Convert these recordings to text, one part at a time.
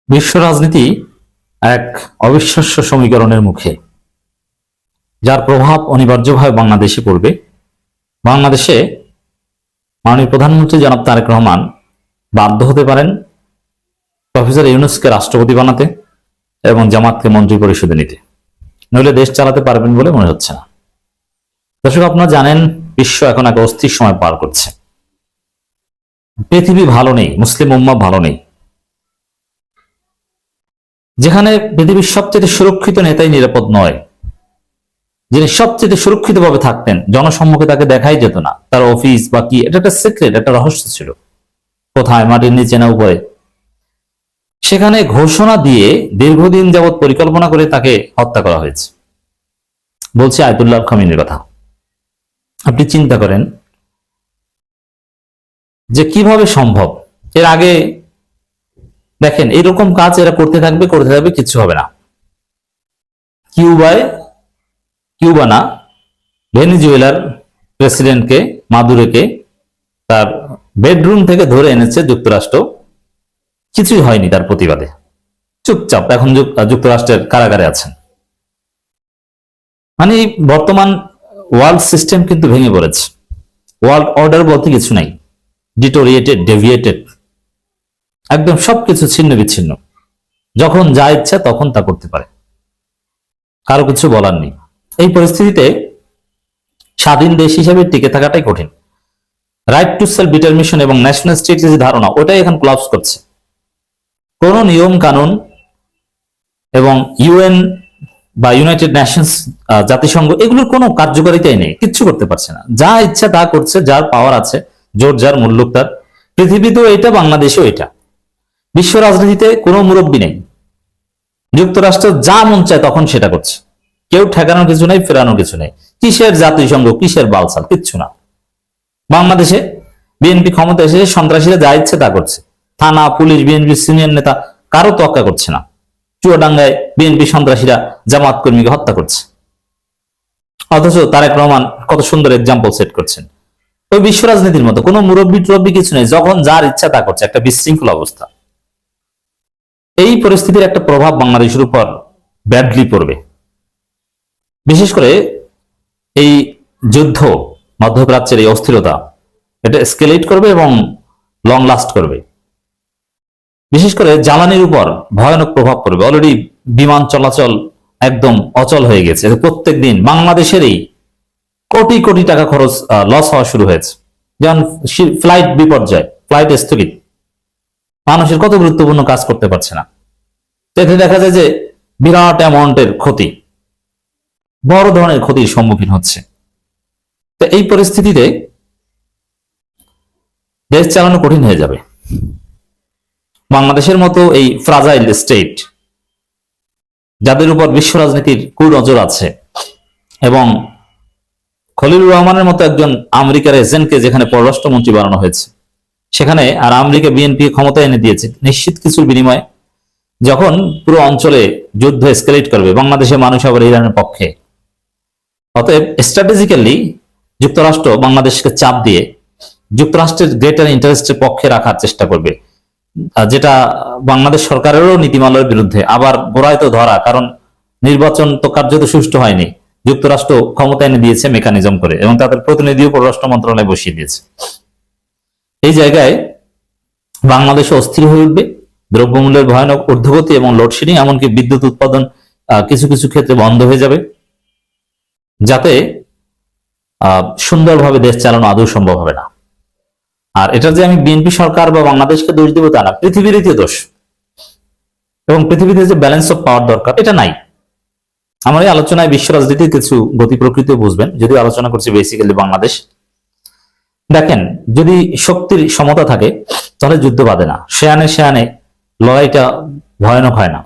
বিশ্ব রাজনীতি এক অবিশ্বাস্য সমীকরণের মুখে, যার প্রভাব অনিবার্যভাবে বাংলাদেশে পড়বে। বাংলাদেশে মাননীয় প্রধানমন্ত্রী জনাব তারেক রহমান বাধ্য হতে পারেন প্রফেসর ইউনূসকে রাষ্ট্রপতি বানাতে এবং জামাতকে মন্ত্রী পরিষদে নিতে, নইলে দেশ চালাতে পারবেন বলে মনে হচ্ছে না। দর্শক, আপনারা জানেন বিশ্ব এখন এক অস্থির সময় পার করছে। পৃথিবী ভালো নেই, মুসলিম উম্মাহ ভালো নেই। যেখানে পৃথিবীর সবচেয়ে সুরক্ষিত নেতাই নিরাপদ নয়, যিনি সবচেয়ে সুরক্ষিতভাবে থাকতেন, জনসম্মুখে তাকে দেখাই যেত না, তার অফিস বা কি, এটা একটা সিক্রেট, একটা রহস্য ছিল, কোথায়, মাটির নিচে না উপরে, সেখানে ঘোষণা দিয়ে দীর্ঘদিন যাবৎ পরিকল্পনা করে তাকে হত্যা করা হয়েছে। বলছি আয়াতুল্লাহ খামেনির কথা। আপনি চিন্তা করেন যে কিভাবে সম্ভব। এর আগে দেখেন এরকম কাজ এরা করতে থাকবে, কিচ্ছু হবে না। কিউবানা ভেনিজুয়েলার প্রেসিডেন্টকে, মাদুরোকে তার বেডরুম থেকে ধরে এনেছে যুক্তরাষ্ট্র, কিছুই হয়নি তার প্রতিবাদে, চুপচাপ এখন যুক্তরাষ্ট্রের কারাগারে আছেন। মানে বর্তমান ওয়ার্ল্ড সিস্টেম কিন্তু ভেঙে পড়েছে। ওয়ার্ল্ড অর্ডার বলতে কিছু নাই, ডিটোরিয়েটেড, ডেভিয়েটেড, একদম সবকিছু ছিন্ন বিচ্ছিন্ন। যখন যা ইচ্ছা তখন তা করতে পারে, কারো কিছু বলার নেই। এই পরিস্থিতিতে স্বাধীন দেশ হিসেবে টিকে থাকাটাই কঠিন। রাইট টু সেলফ ডিটারমিনেশন এবং ন্যাশনাল স্টেটের যে ধারণা, ওটাই এখন কোলাপস করছে। কোন নিয়ম কানুন এবং ইউএন বা ইউনাইটেড নেশনস, জাতিসংঘ, এগুলোর কোনো কার্যকারিতাই নেই, কিচ্ছু করতে পারছে না। যা ইচ্ছা তা করছে, যার পাওয়ার আছে, জোর যার মুল্লুক তার। পৃথিবীতেও এটা, বাংলাদেশেও এটা। বিশ্ব রাজনীতিতে কোনো মুরব্বী নেই। যুক্তরাষ্ট্র যা মন চায় তখন সেটা করছে, কেউ ঠেকানোর কিছু নেই, ফেরানোর কিছু নেই। কিসের জাতিসংঘ, কিসের বালসাল, কিচ্ছু না। বাংলাদেশে বিএনপি ক্ষমতা এসে সন্ত্রাসীরা যা ইচ্ছে তা করছে। থানা, পুলিশ, বিএনপির সিনিয়র নেতা কারো তোয়াক্কা করছে না। চুয়াডাঙ্গায় বিএনপি সন্ত্রাসীরা জামাত কর্মীকে হত্যা করছে, অথচ তারেক রহমান কত সুন্দর এক্সাম্পল সেট করছেন। ওই বিশ্ব রাজনীতির মতো কোনো মুরব্বী টুরব্বী কিছু নেই, যখন যার ইচ্ছা তা করছে, একটা বিশৃঙ্খল অবস্থা। এই পরিস্থিতির একটা প্রভাব বাংলাদেশের উপর ব্যাডলি পড়বে। বিশেষ করে এই যুদ্ধ, মধ্যপ্রাচ্যের এই অস্থিরতা, এটা স্কেলেট করবে এবং লং লাস্ট করবে। বিশেষ করে জ্বালানির উপর ভয়ানক প্রভাব পড়বে। অলরেডি বিমান চলাচল একদম অচল হয়ে গেছে। প্রত্যেক দিন বাংলাদেশেরই কোটি কোটি টাকা খরচ, লস হওয়া শুরু হয়েছে। যেমন ফ্লাইট বিপর্যয়, ফ্লাইট স্থগিত, মানুষের কত গুরুত্বপূর্ণ কাজ করতে পারছে না। এতে দেখা যায় যে বিরাট অ্যামাউন্টের ক্ষতি, বড় ধরনের ক্ষতির সম্মুখীন হচ্ছে। তো এই পরিস্থিতিতে দেশ চালানো কঠিন হয়ে যাবে। বাংলাদেশের মতো এই ফ্রাজাইল স্টেট, যাদের উপর বিশ্ব রাজনীতির কুনজর আছে, এবং খলিলুর রহমানের মতো একজন আমেরিকার এজেন্টকে যেখানে পররাষ্ট্রমন্ত্রী বানানো হয়েছে, সেখানে আর আমেরিকা বিএনপি ক্ষমতা এনে দিয়েছে নিশ্চিত কিছুর বিনিময়ে। যখন পুরো অঞ্চলে যুদ্ধ এসকেলেট করবে, বাংলাদেশের মানুষ আবার ইরানের পক্ষে। অতএব স্ট্র্যাটেজিক্যালি যুক্তরাষ্ট্র বাংলাদেশকে চাপ দিয়ে যুক্তরাষ্ট্রের গ্রেটার ইন্টারেস্টের পক্ষে রাখার চেষ্টা করবে, যেটা বাংলাদেশ সরকারেরও নীতিমালার বিরুদ্ধে। আবার গোড়ায় তো ধরা, কারণ নির্বাচন তো কার্যত সুষ্ঠু হয়নি। যুক্তরাষ্ট্র ক্ষমতা এনে দিয়েছে মেকানিজম করে, এবং তাদের প্রতিনিধিও পররাষ্ট্র মন্ত্রণালয়ে বসিয়ে দিয়েছে। এই জায়গায় বাংলাদেশ অস্থির হয়ে উঠবে। দ্রব্যমূল্যের ভয়ানক ঊর্ধ্বগতি এবং লোডশেডিং, এমনকি বিদ্যুৎ উৎপাদন কিছু কিছু ক্ষেত্রে বন্ধ হয়ে যাবে, যাতে সুন্দরভাবে দেশ চালানো আদৌ সম্ভব হবে না। আর এটা যে আমি বিএনপি সরকার বা বাংলাদেশকে দোষ দিব তা না, পৃথিবীরই দোষ। এবং পৃথিবীতে যে ব্যালেন্স অফ পাওয়ার দরকার, এটা নাই। আমার এই আলোচনায় বিশ্ব রাজনীতির কিছু গতি প্রকৃতিও বুঝবেন, যদিও আলোচনা করছি বেসিক্যালি বাংলাদেশ। দেখেন, যদি শক্তির সমতা থাকে তাহলে যুদ্ধ বাঁধে না, শেয়ানে শেয়ানে লড়াইটা ভয়ানক হয় না।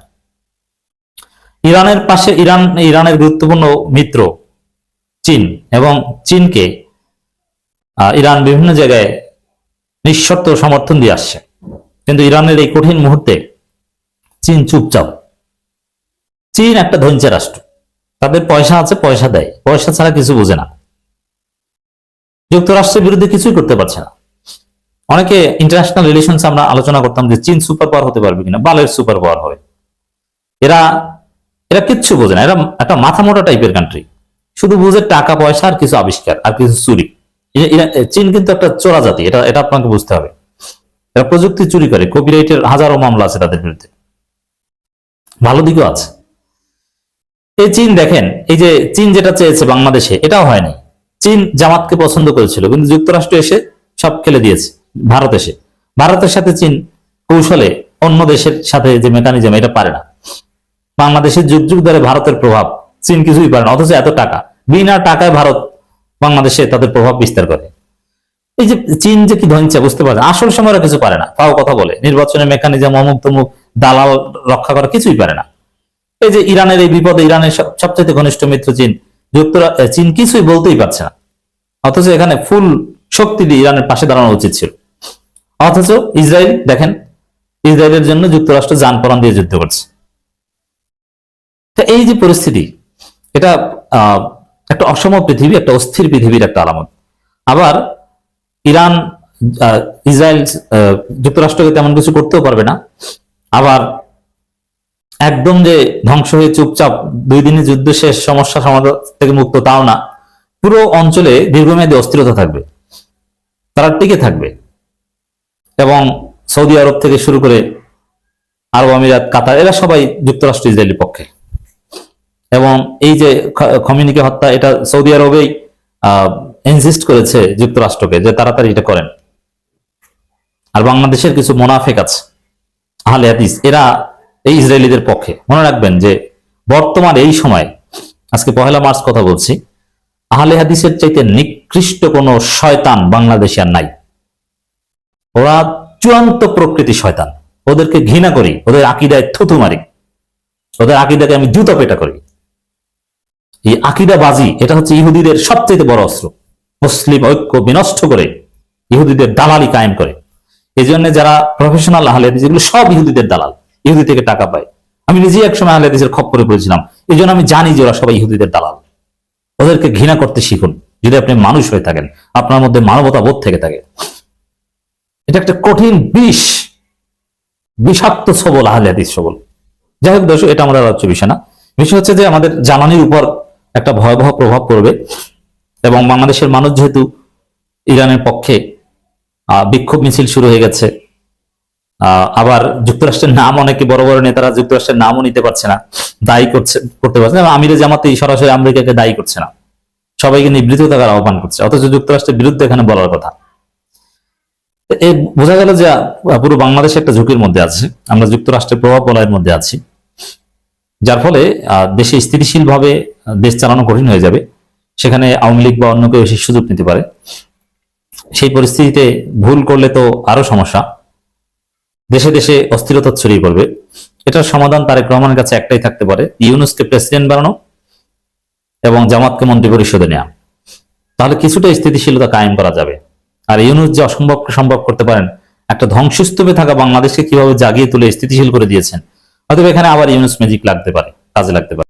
ইরানের পাশে ইরানের গুরুত্বপূর্ণ মিত্র চীন, এবং চীনকে ইরান বিভিন্ন জায়গায় নিঃশর্ত সমর্থন দিয়ে আসছে। কিন্তু ইরানের এই কঠিন মুহূর্তে চীন চুপচাপ। চীন একটা ধনী রাষ্ট্র, তাদের পয়সা আছে, পয়সা দেয়, পয়সা ছাড়া কিছু বোঝে না। যুক্তরাষ্ট্রের বিরুদ্ধে কিছুই করতে পারছে না। অনেকে ইন্টারন্যাশনাল রিলেশনস আমরা আলোচনা করতাম যে চীন সুপার পাওয়ার হতে পারবে কিনা, বালের সুপার পাওয়ার হবে। এরা এরা কিচ্ছু বোঝে না, এরা একটা মাথা মোটা টাইপের কান্ট্রি, শুধু বুঝে টাকা পয়সা আর কিছু আবিষ্কার আর কিছু চুরি। চীন কিন্তু একটা চোরা জাতি, এটা এটা আপনাকে বুঝতে হবে। এরা প্রযুক্তি চুরি করে, কপিরাইটের হাজারো মামলা আছে তাদের বিরুদ্ধে, ভালো দিকও আছে। এই চীন দেখেন, এই যে চীন যেটা চেয়েছে বাংলাদেশে এটাও হয়নি। চীন জামাতকে পছন্দ করেছিল, কিন্তু যুক্তরাষ্ট্র এসে সব খেলে দিয়েছে। ভারতের সাথে চীন কৌশলে অন্য দেশের সাথে যে মেকানিজম, এটা পারে না। বাংলাদেশের যুগ যুগ ধরে ভারতের প্রভাব চীন কিছুই পারে না, অথচ এত টাকা, বিনা টাকায় ভারত বাংলাদেশে তাদের প্রভাব বিস্তার করে। এই যে চীন যে কি ধনছে বুঝতে পারে, আসল সময় কিছু পারে না, তাও কথা বলে। নির্বাচনের মেকানিজম, অমুক তমুক, দালাল রক্ষা করা কিছুই পারে না। এই যে ইরানের এই বিপদে, ইরানের সবচেয়ে ঘনিষ্ঠ মিত্র চীন, চীন কিছুই বলতেই পারছে না, অথচ এখানে ফুল শক্তি দিয়ে ইরানের পাশে দাঁড়ানো উচিত ছিল। অথচ ইসরায়েল দেখেন, ইসরায়েলের জন্য যুক্তরাষ্ট্র যান প্রাণ দিয়ে যুদ্ধ করছে। এই যে পরিস্থিতি, এটা একটা অসম পৃথিবী, একটা অস্থির পৃথিবীর একটা আলামত। আবার ইরান, ইসরায়েল যুক্তরাষ্ট্রকে তেমন কিছু করতেও পারবে না। আবার একদম যে ধ্বংস হয়ে চুপচাপ 2 দিনের যুদ্ধ শেষ, সমস্যা সমাধান থেকে মুক্ত, তাও না। পুরো অঞ্চলে দীর্ঘমেয়াদী অস্থিরতা থাকবে, তারা টিকে থাকবে। এবং সৌদি আরব থেকে শুরু করে আরব আমিরাত, কাতার, এরা সবাই যুক্তরাষ্ট্র ইসরায়েলের পক্ষে। এবং এই যে খমেনিকে হত্যা, এটা সৌদি আরবেই ইনসিস্ট করেছে যুক্তরাষ্ট্রকে যে তাড়াতাড়ি এটা করেন। আর বাংলাদেশের কিছু মোনাফেক আছে, আহলে হাদিস, এরা এই ইসরায়েলিদের পক্ষে। মনে রাখবেন যে বর্তমান এই সময়, আজকে 1 মার্চ কথা বলছি, আহলে হাদিসের চাইতে নিকৃষ্ট কোন শয়তান বাংলাদেশে আর নাই। ওরা চূড়ান্ত প্রকৃতি শয়তান, ওদেরকে ঘৃণা করি, ওদের আকীদায় থুতু মারি, ওদের আকীদাকে আমি জুতো পেটা করি। এই আকীদাবাজি, এটা হচ্ছে ইহুদিদের সবচেয়ে বড় অস্ত্র। মুসলিম ঐক্য বিনষ্ট করে ইহুদিদের দালালি কায়েম করে। এই জন্য যারা প্রফেশনাল আহলে হাদিস, এগুলো সব ইহুদিদের দালাল, ইহুদি থেকে টাকা পায়। আমি নিজেই একসময় আহলে হাদিসের খপ্পরে পড়েছিলাম, এই জন্য আমি জানি যে ওরা সবাই ইহুদিদের দালাল। ওদেরকে ঘৃণা করতে শিখুন, যদি আপনি মানুষ হয়ে থাকেন, আপনার মধ্যে মানবতা বোধ থেকে থাকে। এটা একটা কঠিন বিষ, বিষাক্ত সবল, আহলে হাদিস সবল। যাই হোক দর্শক, এটা আমাদের আলোচ্য বিষয় না। বিষয় হচ্ছে যে আমাদের জ্বালানির উপর একটা ভয়াবহ প্রভাব পড়বে। এবং বাংলাদেশের মানুষ যেহেতু ইরানের পক্ষে, বিক্ষোভ মিছিল শুরু হয়ে গেছে। আবার যুক্তরাষ্ট্রের নাম, অনেকে বড় বড় নেতারা যুক্তরাষ্ট্রের নামও নিতে পারছে না, দায়ী করতে পারছে না। আমিরে জামাতে সরাসরি আমেরিকাকে দায়ী করছে না, সবাইকে নিবৃত্ত থাকার আহ্বান করছে, অথচ যুক্তরাষ্ট্রের বিরুদ্ধে এখানে বলার কথা। বোঝা গেল যে পুরো বাংলাদেশ একটা ঝুঁকির মধ্যে আছে, আমরা যুক্তরাষ্ট্রের প্রভাব বলয়ের মধ্যে আছি, যার ফলে দেশে স্থিতিশীল ভাবে দেশ চালানো কঠিন হয়ে যাবে। সেখানে আওয়ামী লীগ বা অন্য কেউ বেশি সুযোগ নিতে পারে। সেই পরিস্থিতিতে ভুল করলে তো আরো সমস্যা, দেশে দেশে অস্থিরতা ছড়িয়ে পড়বে। এটার সমাধান তারেক রহমানের কাছে একটাই থাকতে পারে, ইউনূসকে প্রেসিডেন্ট বানানো এবং জামাতকে মন্ত্রী পরিষদে নেওয়া। তাহলে কিছুটা স্থিতিশীলতা কায়েম করা যাবে। আর ইউনূস যে অসম্ভবকে সম্ভব করতে পারেন, একটা ধ্বংসস্তূপে থাকা বাংলাদেশকে কিভাবে জাগিয়ে তুলে স্থিতিশীল করে দিয়েছেন, হয়তো এখানে আবার ইউনূস ম্যাজিক লাগতে পারে, কাজে লাগতে পারে।